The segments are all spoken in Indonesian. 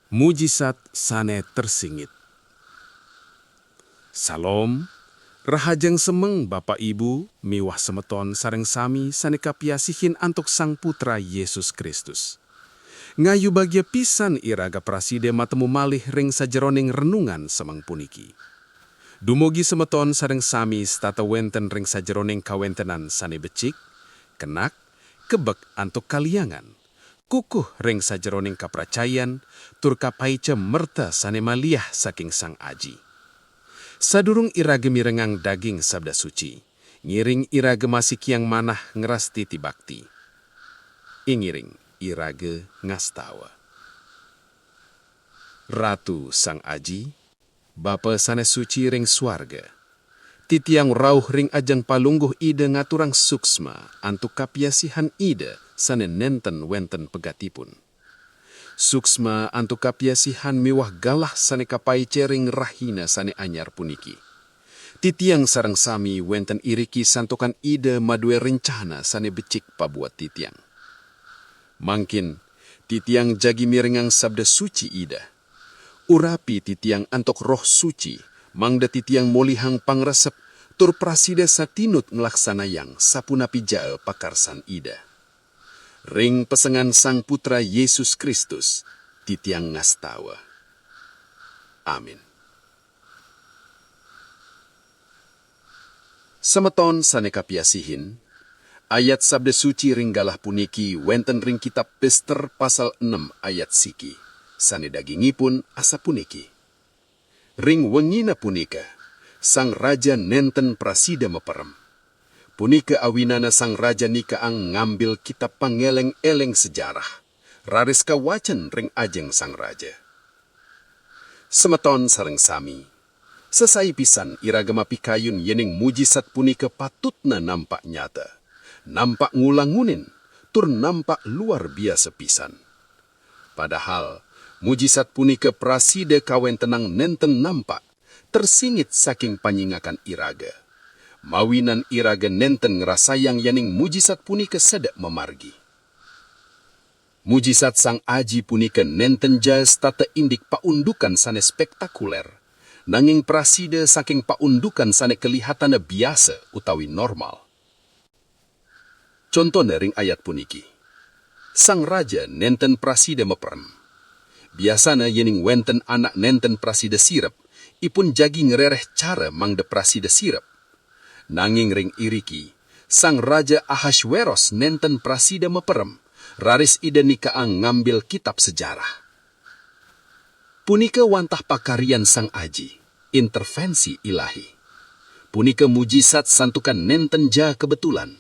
Mujizat sane tersingit. Salom, rahajeng semeng Bapak Ibu, miwah semeton sareng sami sane kapiasihin antuk Sang Putra Yesus Kristus. Ngayu bagya pisan iraga praside matemu malih ring sajeroning renungan semeng puniki. Dumugi semeton sareng sami stata wenten ring sajeroning kawentenan sane becik, kenak, kebek antuk kaliangan. Kukuh ring sajeroning kapracayan, tur kapaica merta sane maliah saking Sang Aji. Sadurung irage mirengang daging sabda suci, ngiring irage masik yang manah ngerasti tibakti. Ingiring irage ngastawa. Ratu Sang Aji, Bapa sane suci ring swarga, titiang rauh ring ajang palungguh ide ngaturang suksma antuk kapiasihan ide sane nenten wenten pegatipun. Suksma antuk kapiasihan miwah galah sane kapai cering rahina sane anyar puniki. Titiang sareng sami wenten iriki santokan ide madue rencana sane becik pabuat titiang. Mangkin titiang jagi mirengang sabda suci ida. Urapi titiang antok roh suci, mangda titiang molihang pangresep, tur prasida satinut ngelaksanayang sapunapi jae pakarsan ida. Ring pesengan Sang Putra Yesus Kristus, titiang ngastawa. Amin. Semeton sane kapiasihin, ayat sabda suci ring galah puniki wenten ring kitab Pester pasal 6 ayat siki. Sane dagingipun asa puniki. Ring wengina punika, Sang Raja nenten prasida meperem. Punika awinana Sang Raja nikaang ngambil kitab pangeleng-eleng sejarah. Raris kawacan ring ajeng Sang Raja. Semeton sareng sami, sesai pisan iragama pikayun yening mujizat punika patutna nampak nyata. Nampak ngulangunin, tur nampak luar biasa pisan. Padahal, mujizat punika prasida kawen tenang nenten nampak, tersingit saking panyingakan iraga. Mawinan iraga nenten ngerasayang yaning mujizat punika sedek memargi. Mujizat Sang Aji punika nenten jas tata indik paundukan sane spektakuler, nanging prasida saking paundukan sane kelihatana biasa utawi normal. Contohnya ring ayat puniki. Sang Raja nenten prasida meperem. Biasana yening wenten anak nenten prasida sirep, ipun jagi ngerereh cara mangde prasida sirep. Nanging ring iriki, Sang Raja Ahasweros nenten prasida meperem, raris ida nikaang ngambil kitab sejarah. Punika wantah pakarian Sang Aji, intervensi ilahi. Punika mujizat santukan nenten ja kebetulan.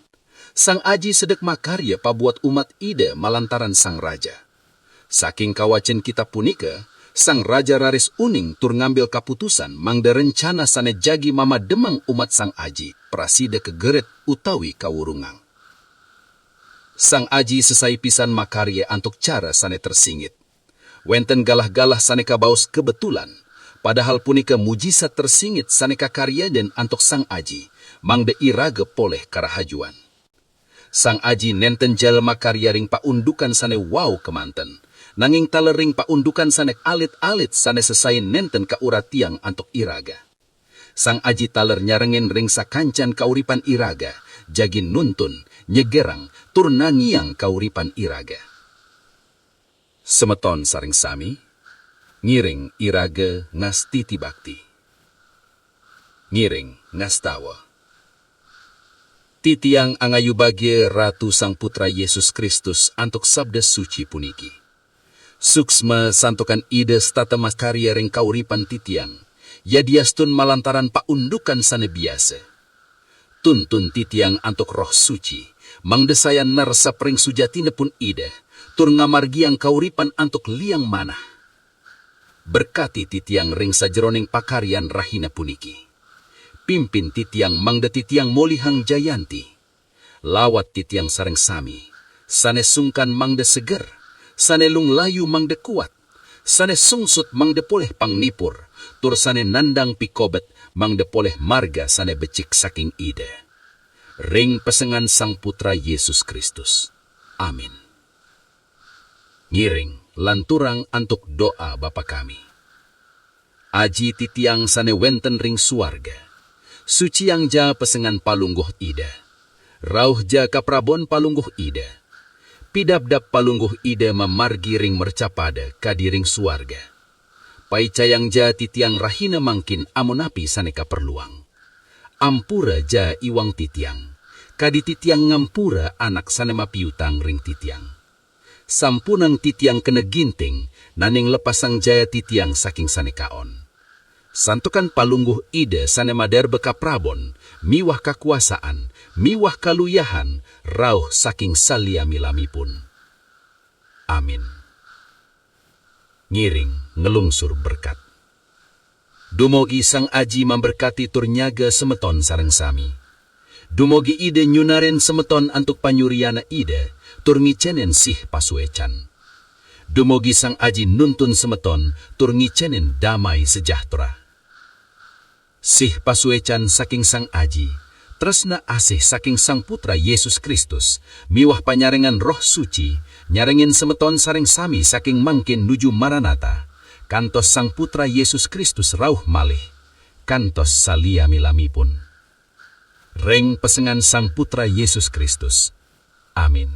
Sang Aji sedek makarya pabuat umat ida malantaran Sang Raja. Saking kawacen kitab punika, Sang Raja raris uning tur ngambil kaputusan mangda rencana sane jagi mama demang umat Sang Aji, prasida kegeret utawi kawurungang. Sang Aji sesai pisan makarya antuk cara sane tersingit. Wenten galah-galah sane kabaos kebetulan, padahal punika mujizat tersingit sane kakarya den antuk Sang Aji, mangda iraga poleh karahajuan. Sang Aji nenten jalma karya ring paundukan sane wow kemanten, nanging talering paundukan sane alit-alit sane sesai nenten kauratiang antuk iraga. Sang Aji taler nyarengin ring sakancan kauripan iraga, jagi nuntun, nyegerang, tur nangiang kauripan iraga. Semeton saring sami, ngiring iraga ngasti tibakti. Ngiring ngastawa. Titiang angayu bagye Ratu Sang Putra Yesus Kristus antuk sabda suci puniki. Suksma santokan ide stata makarya ring kauripan titiang, yadiastun malantaran paundukan sane biasa. Tuntun titiang antuk roh suci, mangdesayan narsa pring sujatina pun ide, tur ngamargiang kauripan antuk liang manah. Berkati titiang ring sajeroning pakarian rahina puniki. Pimpin titiang mangda titiang molihang jayanti. Lawat titiang sareng sami, sane sungkan mangda seger, sane lunglayu mangda kuat, sane sungsut mangda poleh pangnipur, tur sane nandang pikobet mangda poleh marga sane becik saking ide. Ring pesengan Sang Putra Yesus Kristus. Amin. Ngiring lanturang antuk doa Bapa kami. Aji titiang sane wenten ring suarga, suci yang ja pesengan palungguh ida, rauh ja kaprabon palungguh ida, pidabdap palungguh ida memargi ring mercapada kadiring suarga. Paicayang ja titiang rahina mangkin amonapi saneka perluang. Ampura ja iwang titiang, kadi titiang ngampura anak sanema piutang ring titiang. Sampunang titiang kena ginting, naning lepasang jaya titiang saking sanekaon. Santukan palungguh ide sanema der beka prabon, miwah kakuasaan, miwah kaluyahan, rauh saking salia milami pun. Amin. Ngiring ngelungsur berkat. Dumogi Sang Aji memberkati turnyaga semeton sareng sami. Dumogi ide nyunaren semeton antuk panyuriana ide, tur ngicenen sih pasuecan. Dumogi Sang Aji nuntun semeton, tur ngicenen damai sejahtera. Sih pasuecan saking Sang Aji, tresna asih saking Sang Putra Yesus Kristus, miwah panyarengan Roh Suci, nyarengin semeton sareng sami saking mangkin nuju Maranatha, kantos Sang Putra Yesus Kristus rauh malih, kantos salia milami pun. Reng pesengan Sang Putra Yesus Kristus. Amin.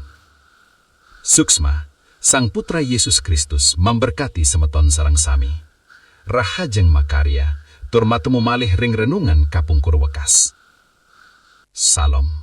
Suksma, Sang Putra Yesus Kristus memberkati semeton sareng sami. Rahajeng makarya, tur matemu malih ring renungan kapungkur wekas. Salam.